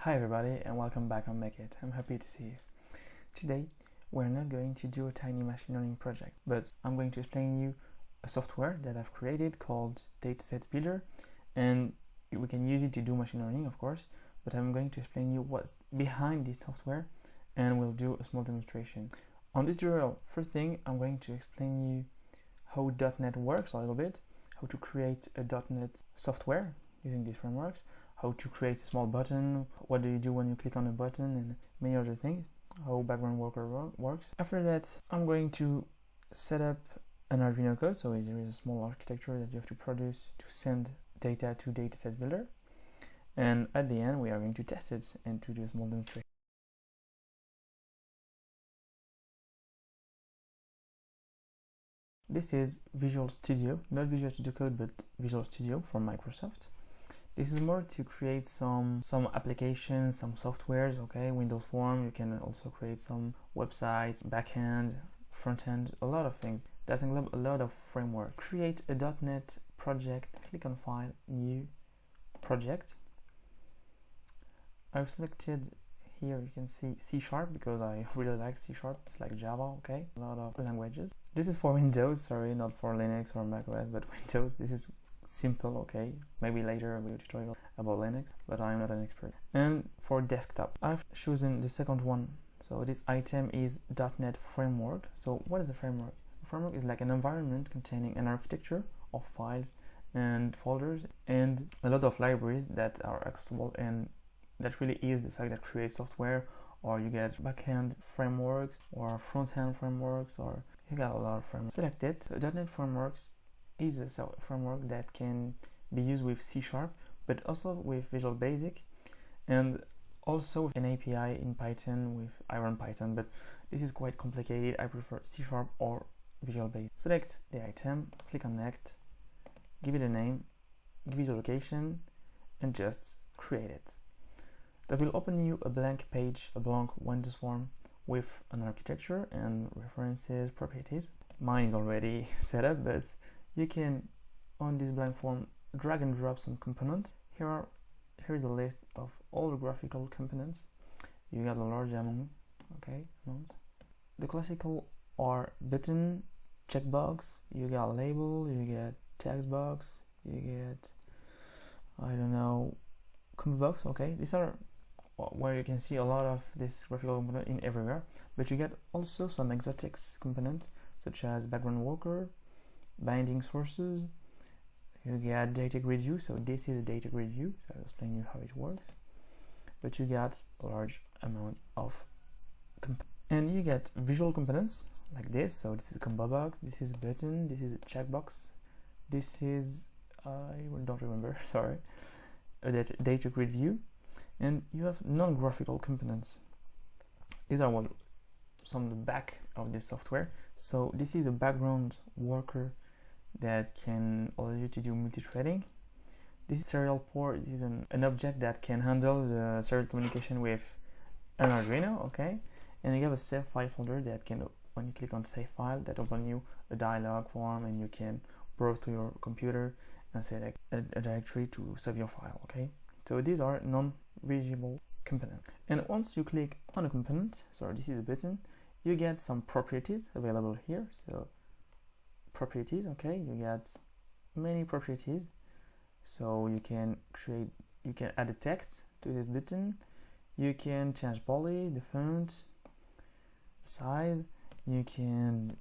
Hi everybody and welcome back on MakeIT. I'm happy to see you. Today we're not going to do a tiny machine learning project, but I'm going to explain you a software that I've created called Datasets Builder, and we can use it to do machine learning, of course, but I'm going to explain you what's behind this software and we'll do a small demonstration. On this tutorial, first thing, I'm going to explain you how .NET works a little bit, how to create a .NET software using these frameworks, how to create a small button, what do you do when you click on a button, and many other things, how background worker works. After that, I'm going to set up an Arduino code, so there is a small architecture that you have to produce to send data to Datasets Builder. And at the end, we are going to test it and to do a small demonstration. This is Visual Studio, not Visual Studio Code, but Visual Studio from Microsoft. This is more to create some applications, some softwares, okay, Windows Form. You can also create some websites, backend, frontend, a lot of things. That includes a lot of framework. Create a .NET project, click on File, New, Project. I've selected here, you can see C# because I really like C#. It's like Java, okay, a lot of languages. This is for Windows, sorry, not for Linux or macOS, but Windows. This is simple, okay, maybe later I will do a tutorial about Linux, but I'm not an expert. And for desktop, I've chosen the second one. So this item is .NET Framework. So what is a framework? A framework is like an environment containing an architecture of files and folders and a lot of libraries that are accessible, and that really is the fact that creates software, or you get backend frameworks or front-end frameworks, or you got a lot of frameworks. Select it. .NET Frameworks is a framework that can be used with C#, but also with Visual Basic, and also an API in Python with Iron Python, but this is quite complicated. I prefer C# or Visual Basic. Select the item, click on Next, give it a name, give it a location, and just create it. That will open you a blank page, a blank Windows form with an architecture and references, properties. Mine is already set up, but you can, on this blank form, drag and drop some components. Here's a list of all the graphical components. You got a large amount, okay, The classical are button, checkbox, you got a label, you get text box, you get, I don't know, combo box, okay. These are where you can see a lot of this graphical component in everywhere, but you get also some exotics components such as background worker, binding sources, you get data grid view. So this is a data grid view, so I'll explain you how it works. But you get a large amount of and you get visual components like this. So this is a combo box, this is a button, this is a checkbox, this is I don't remember, sorry, that data grid view, and you have non-graphical components. These are some of the back of this software. So this is a background worker that can allow you to do multi-threading. This is serial port. This is an object that can handle the serial communication with an Arduino, okay? And you have a save file folder that can, when you click on save file, that opens you a dialog form, and you can browse to your computer and select a directory to save your file, okay? So these are non-visible components. And once you click on a component, so this is a button, you get some properties available here. So properties, okay, you get many properties. So you can add a text to this button, you can change poly, the font, size, you can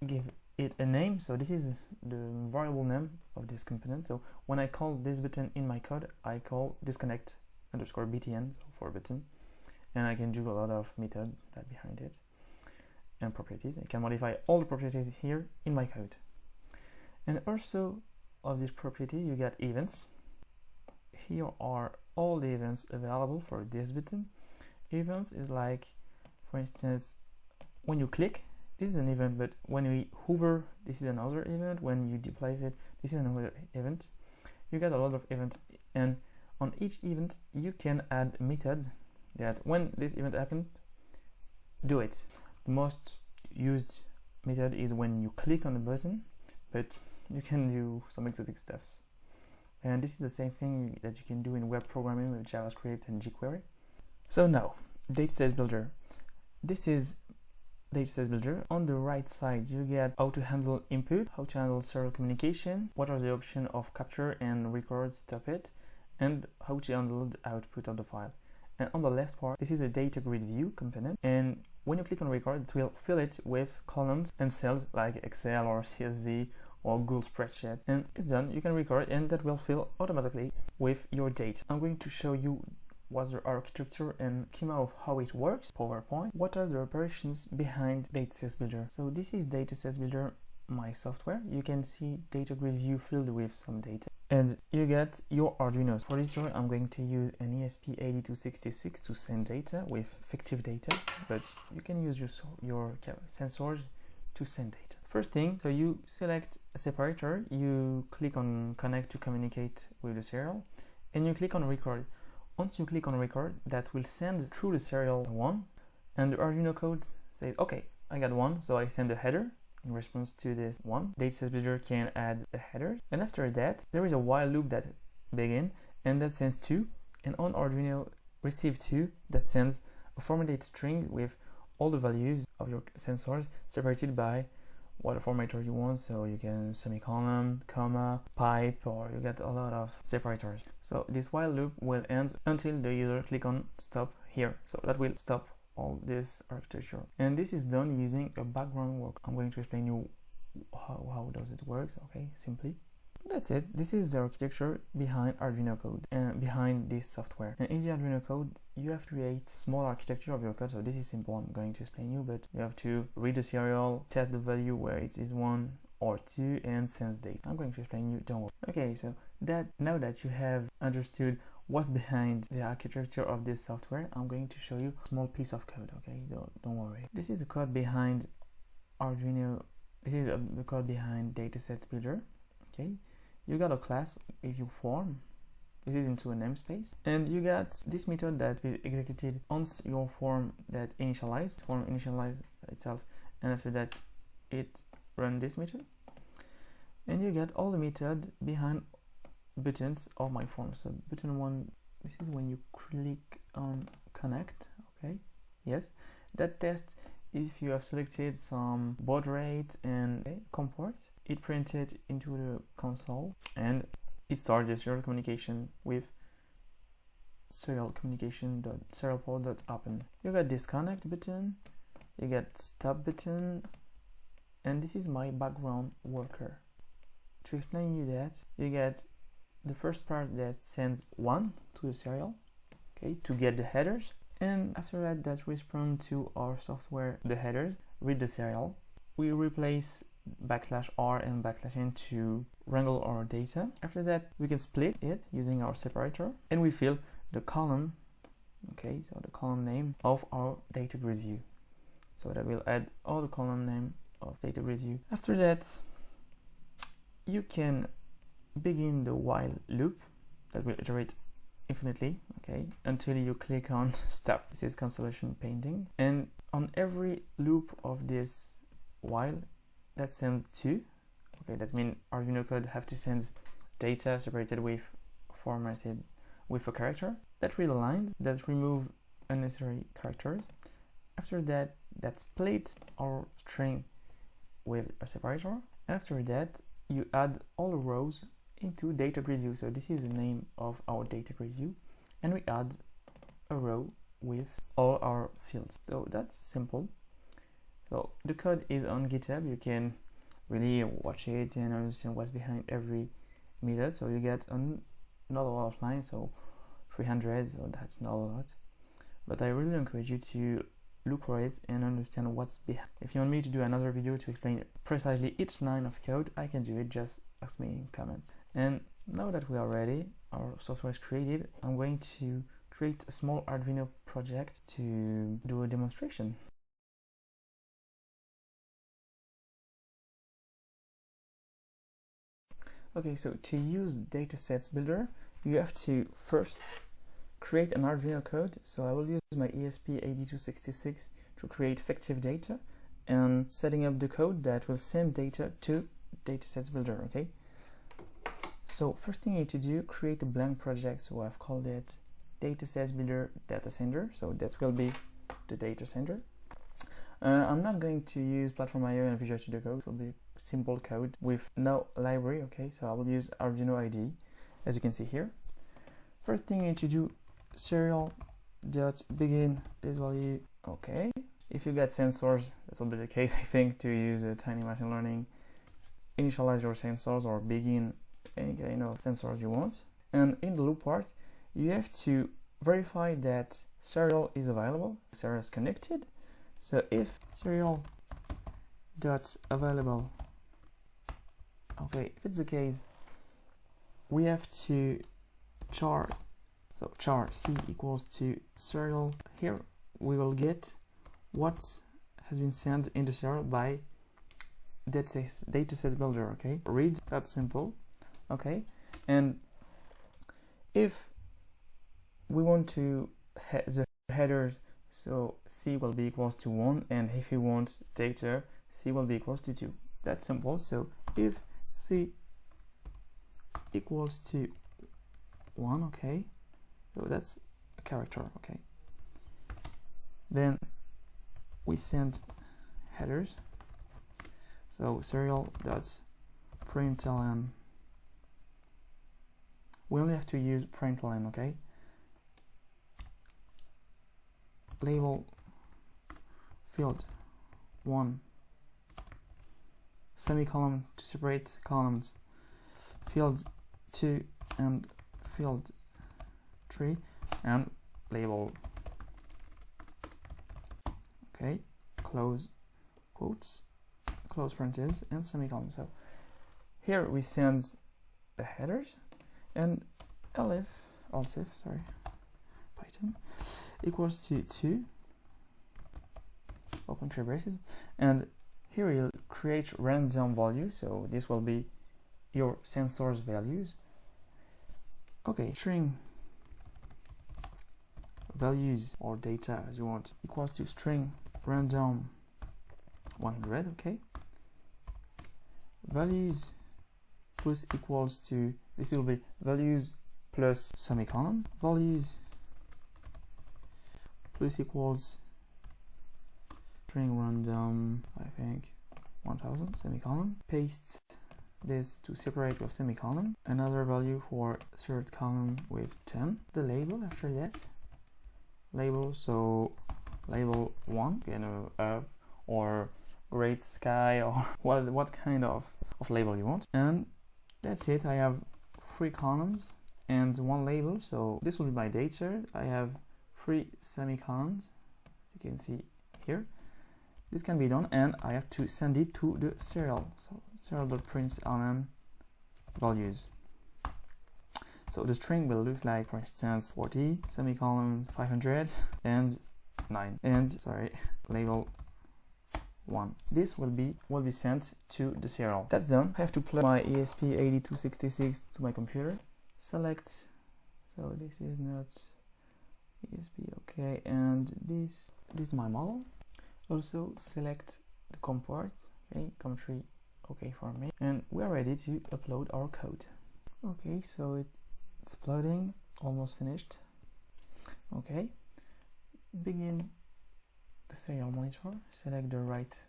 give it a name. So this is the variable name of this component. So when I call this button in my code, I call disconnect_btn, so for button, and I can do a lot of method that behind it and properties. I can modify all the properties here in my code. And also of these properties, you get events. Here are all the events available for this button. Events is like, for instance, when you click, this is an event, but when we hover, this is another event. When you deplace it, this is another event. You get a lot of events, and on each event you can add a method that when this event happens, do it. The most used method is when you click on the button, but you can do some exotic stuffs. And this is the same thing that you can do in web programming with JavaScript and jQuery. So now, Datasets Builder. This is Datasets Builder. On the right side, you get how to handle input, how to handle serial communication, what are the options of capture and record, stop it, and how to handle the output of the file. And on the left part, this is a data grid view component, and when you click on record, it will fill it with columns and cells like Excel or CSV or Google Spreadsheet, and it's done. You can record and that will fill automatically with your data. I'm going to show you what's the architecture and schema of how it works, PowerPoint. What are the operations behind Datasets Builder? So this is Datasets Builder, my software. You can see data grid view filled with some data, and you get your Arduino. For this tutorial, I'm going to use an ESP8266 to send data with fictive data, but you can use your sensors to send data. First thing, so you select a separator, you click on connect to communicate with the serial, and you click on record. Once you click on record, that will send through the serial 1, and the Arduino code says, okay, I got 1, so I send a header in response to this 1. Datasets Builder can add a header, and after that, there is a while loop that begins, and that sends 2, and on Arduino receive 2, that sends a formatted string with all the values of your sensors separated by what formatter you want, so you can semicolon, comma, pipe, or you get a lot of separators. So this while loop will end until the user click on stop here, so that will stop all this architecture. And this is done using a background work. I'm going to explain you how does it work, okay, simply. That's it. This is the architecture behind Arduino code and behind this software. And in the Arduino code, you have to create small architecture of your code. So this is simple. I'm going to explain you, but you have to read the serial, test the value where it is 1 or 2, and sense data. I'm going to explain you. Don't worry. Okay, so now that you have understood what's behind the architecture of this software, I'm going to show you a small piece of code. Okay, don't worry. This is the code behind Arduino. This is the code behind Datasets Builder. Okay. You got a class if you form. This is into a namespace, and you got this method that will executed once your form that initialize itself, and after that it run this method, and you get all the method behind buttons of my form. So button 1, this is when you click on connect. Okay, yes, that test if you have selected some baud rate and comport, it printed into the console, and it started the serial communication with serial port.open. You got disconnect button, you get stop button, and this is my background worker. To explain you that, you get the first part that sends 1 to the serial, okay, to get the headers. And after that responds to our software, the headers, read the serial. We replace \r and \n to wrangle our data. After that, we can split it using our separator, and we fill the column, okay, so the column name of our data grid view. So that will add all the column name of data grid view. After that, you can begin the while loop that will iterate infinitely, okay, until you click on stop. This is constellation painting, and on every loop of this while, that sends 2. Okay, that means Arduino code have to send data separated with formatted with a character. That read lines, that remove unnecessary characters. After that, that splits our string with a separator. After that, you add all the rows into data grid view. So this is the name of our data grid view, and we add a row with all our fields. So that's simple. So the code is on GitHub. You can really watch it and understand what's behind every method. So you get not a lot of lines, so 300, so that's not a lot, but I really encourage you to look for it and understand what's behind. If you want me to do another video to explain precisely each line of code, I can do it. Just ask me in comments. And now that we are ready, our software is created, I'm going to create a small Arduino project to do a demonstration. Okay, so to use Datasets Builder, you have to first create an Arduino code. So I will use my ESP8266 to create fictive data and setting up the code that will send data to Datasets Builder, okay? So first thing you need to do, create a blank project. So I've called it Datasets Builder Data Center. So that will be the data center. I'm not going to use Platform.io and Visual Studio Code. It will be simple code with no library. Okay, so I will use Arduino IDE, as you can see here. First thing you need to do, serial.begin this value. Okay, if you get sensors, that will be the case, I think, to use a tiny machine learning. Initialize your sensors or begin any kind of sensors you want. And in the loop part, you have to verify that serial is available, serial is connected. So if serial.available, okay, if it's the case, we have to char, so char c equals to serial. Here we will get what has been sent in the serial by Datasets Builder. Okay, read, that's simple. Okay, and if we want to the headers, so c will be equals to 1, and if you want data, c will be equals to 2. That's simple. So if c equals to 1, okay, so that's a character. Okay, then we send headers. So serial.println, we only have to use println. Okay, label field 1, semicolon to separate columns, field 2 and field 3, and label. Okay, close quotes, close parentheses, and semicolon. So here we send the headers, and elif Python equals to 2, open three braces, and here you'll create random value. So this will be your sensors values. Okay, string values or data as you want equals to string random 100. Okay, values plus equals to, this will be values plus semicolon, values plus equals string random, I think 1000 semicolon, paste this to separate with semicolon, another value for third column with 10, the label after that, label, so label 1, you know, or great sky, or what kind of label you want, and that's it. I have 3 columns and 1 label, so this will be my data. I have 3 semicolons, you can see here. This can be done, and I have to send it to the serial. So serial.println values. So the string will look like, for instance, 40 semicolons 500 and 9, and sorry, label 1. This will be sent to the serial. That's done. I have to plug my ESP8266 to my computer. Select, so this is not ESP, okay, and this is my model. Also select the COM port, okay, COM3, okay for me, and we are ready to upload our code. Okay, so it's uploading, almost finished. Okay, begin the serial monitor, select the right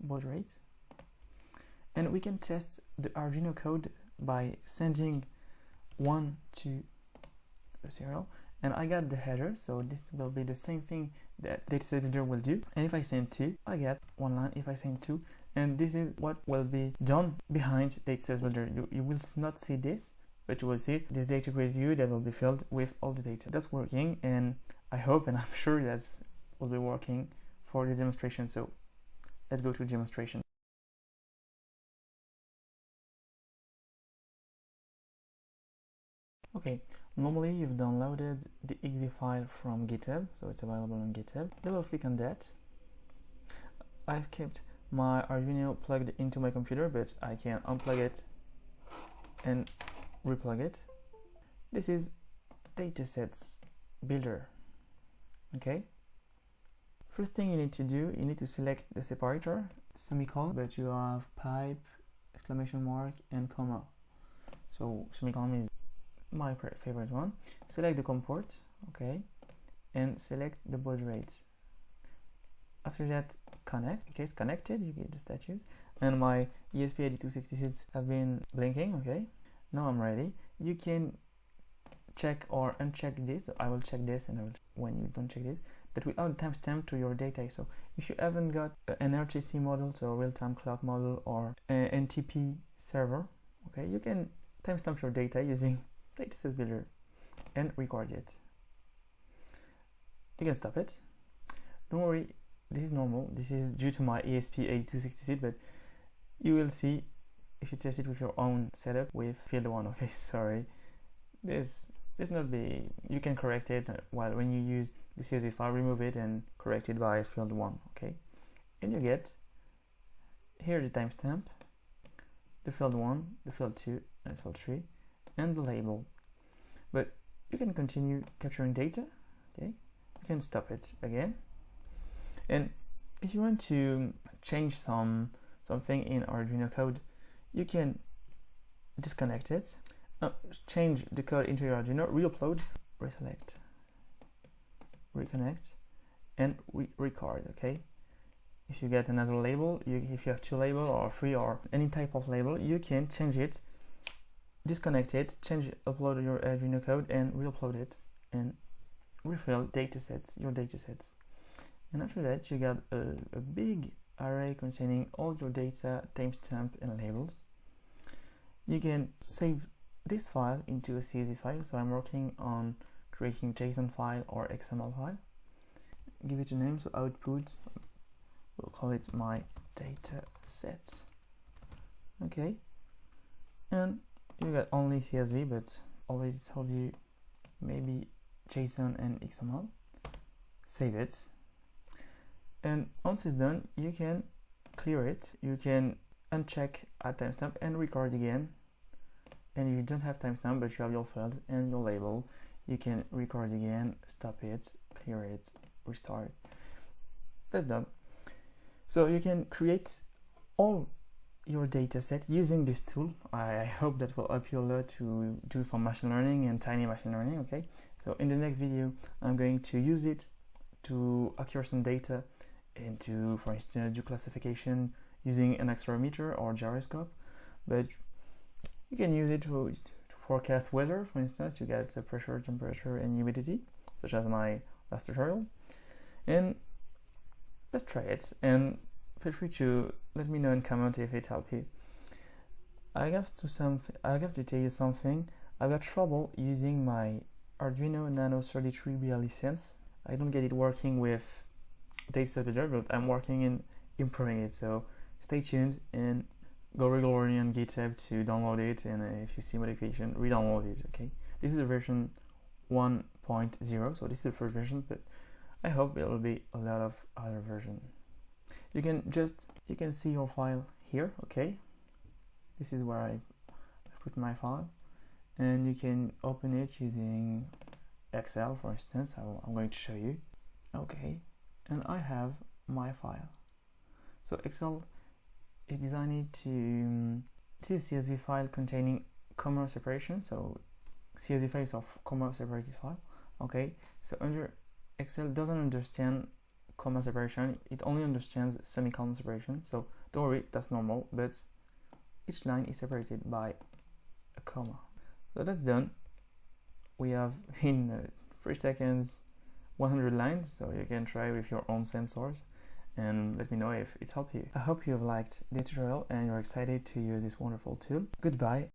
baud rate, and we can test the Arduino code by sending 1 to the serial, and I got the header, so this will be the same thing that Datasets Builder will do. And if I send 2, I get 1 line. If I send 2, and this is what will be done behind Datasets Builder. You will not see this, but you will see this data grid view that will be filled with all the data. That's working, and I hope and I'm sure that will be working for the demonstration. So let's go to demonstration. Okay, normally you've downloaded the exe file from GitHub, so it's available on GitHub. Double click on that. I've kept my Arduino plugged into my computer, but I can unplug it and replug it. This is Datasets Builder. Okay. First thing you need to do, you need to select the separator, semicolon, but you have pipe, exclamation mark, and comma. so semicolon is my favorite one. Select the COM port, okay, and select the baud rate. After that, connect. Okay, it's connected, you get the status, and my ESP8266 have been blinking. Okay, now I'm ready. You can check or uncheck this. So I will check this, and I will, when you don't check this, that will add timestamp to your data. So if you haven't got an RTC model, so real-time clock model, or an NTP server, okay, you can timestamp your data using Datasets Builder and record it. You can stop it. Don't worry, this is normal. This is due to my ESP8266, but you will see if you test it with your own setup with field 1. Okay, sorry. This not be, you can correct it while when you use the CSV file, remove it and correct it by field 1. Okay, and you get here the timestamp, the field 1, the field 2, and field 3, and the label. But you can continue capturing data. Okay, you can stop it again, and if you want to change something in Arduino code, you can disconnect it, change the code into your Arduino, re-upload, reselect, reconnect, and record. Okay, if you get another label, if you have 2 labels or 3 or any type of label, you can change it, disconnect it, upload your Arduino code, and re-upload it, and refill your datasets. And after that, you got a big array containing all your data, timestamp, and labels. You can save this file into a CSV file. So I'm working on creating JSON file or XML file. Give it a name, so output, we'll call it my data set. Okay, and you got only CSV, but already told you maybe JSON and XML. Save it, and once it's done, you can clear it. You can uncheck at timestamp and record again. And you don't have timestamp, but you have your field and your label. You can record again, stop it, clear it, restart. That's done. So you can create all your data set using this tool. I hope that will help you a lot to do some machine learning and tiny machine learning. Okay, so in the next video, I'm going to use it to acquire some data and to, for instance, do classification using an accelerometer or gyroscope. But you can use it to forecast weather. For instance, you get the pressure, temperature, and humidity, such as my last tutorial. And let's try it, and feel free to let me know in comment if it helped you. I have to tell you something. I got trouble using my Arduino Nano 33BLE Sense. I don't get it working with Datasets Builder, but I'm working in improving it. So stay tuned and go regularly on GitHub to download it, and if you see modification, re-download it. Okay, this is a version 1.0, so this is the first version, but I hope there will be a lot of other versions. You can see your file here. Okay, this is where I put my file, and you can open it using Excel, for instance. I'm going to show you. Okay, and I have my file. So Excel is designed to this is a CSV file containing comma separation. So CSV files of comma separated file. Okay, so under Excel doesn't understand comma separation, it only understands semicolon separation. So don't worry, that's normal, but each line is separated by a comma. So that's done. We have in 3 seconds 100 lines, so you can try with your own sensors and let me know if it helped you. I hope you have liked this tutorial and you're excited to use this wonderful tool. Goodbye.